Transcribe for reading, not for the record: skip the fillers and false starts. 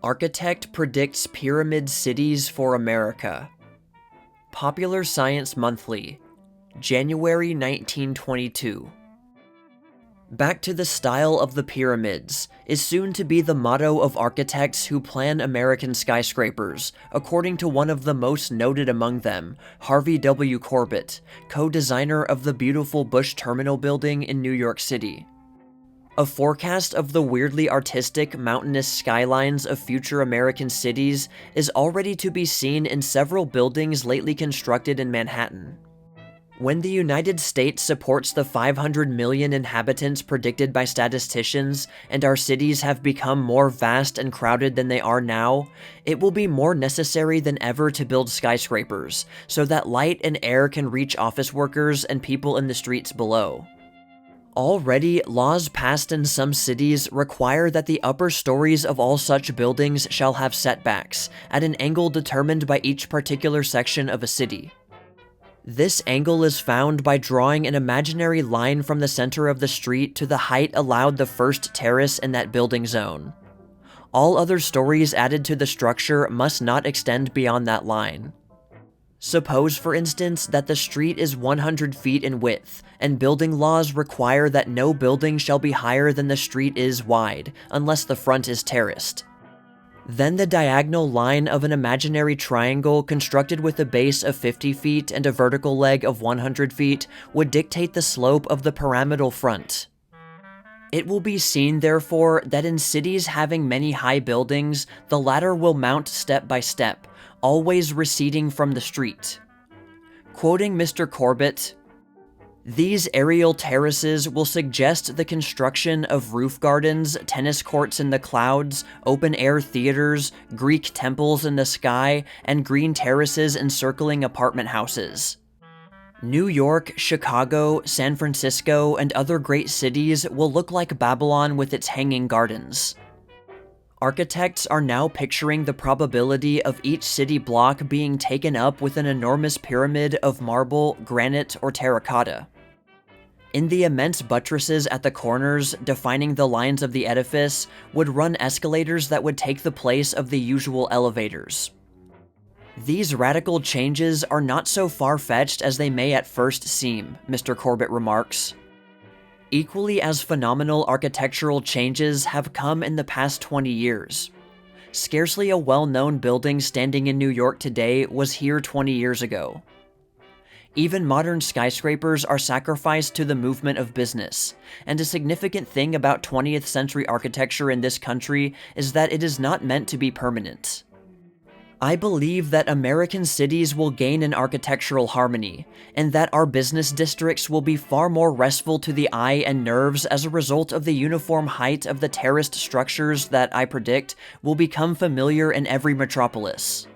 Architect predicts pyramid cities for America. Popular Science Monthly, January 1922. Back to the style of the pyramids is soon to be the motto of architects who plan American skyscrapers, according to one of the most noted among them, Harvey W. Corbett, co-designer of the beautiful Bush Terminal building in New York City. A forecast of the weirdly artistic mountainous skylines of future American cities is already to be seen in several buildings lately constructed in Manhattan. When the United States supports the 500 million inhabitants predicted by statisticians, and our cities have become more vast and crowded than they are now, it will be more necessary than ever to build skyscrapers, so that light and air can reach office workers and people in the streets below. Already, laws passed in some cities require that the upper stories of all such buildings shall have setbacks, at an angle determined by each particular section of a city. This angle is found by drawing an imaginary line from the center of the street to the height allowed the first terrace in that building zone. All other stories added to the structure must not extend beyond that line. Suppose, for instance, that the street is 100 feet in width, and building laws require that no building shall be higher than the street is wide, unless the front is terraced. Then the diagonal line of an imaginary triangle constructed with a base of 50 feet and a vertical leg of 100 feet would dictate the slope of the pyramidal front. It will be seen, therefore, that in cities having many high buildings, the ladder will mount step by step, always receding from the street. Quoting Mr. Corbett, "These aerial terraces will suggest the construction of roof gardens, tennis courts in the clouds, open-air theaters, Greek temples in the sky, and green terraces encircling apartment houses. New York, Chicago, San Francisco, and other great cities will look like Babylon with its hanging gardens." Architects are now picturing the probability of each city block being taken up with an enormous pyramid of marble, granite, or terracotta. In the immense buttresses at the corners, defining the lines of the edifice, would run escalators that would take the place of the usual elevators. These radical changes are not so far-fetched as they may at first seem, Mr. Corbett remarks. Equally as phenomenal architectural changes have come in the past 20 years. Scarcely a well-known building standing in New York today was here 20 years ago. Even modern skyscrapers are sacrificed to the movement of business, and a significant thing about 20th century architecture in this country is that it is not meant to be permanent. I believe that American cities will gain in architectural harmony, and that our business districts will be far more restful to the eye and nerves as a result of the uniform height of the terraced structures that I predict will become familiar in every metropolis.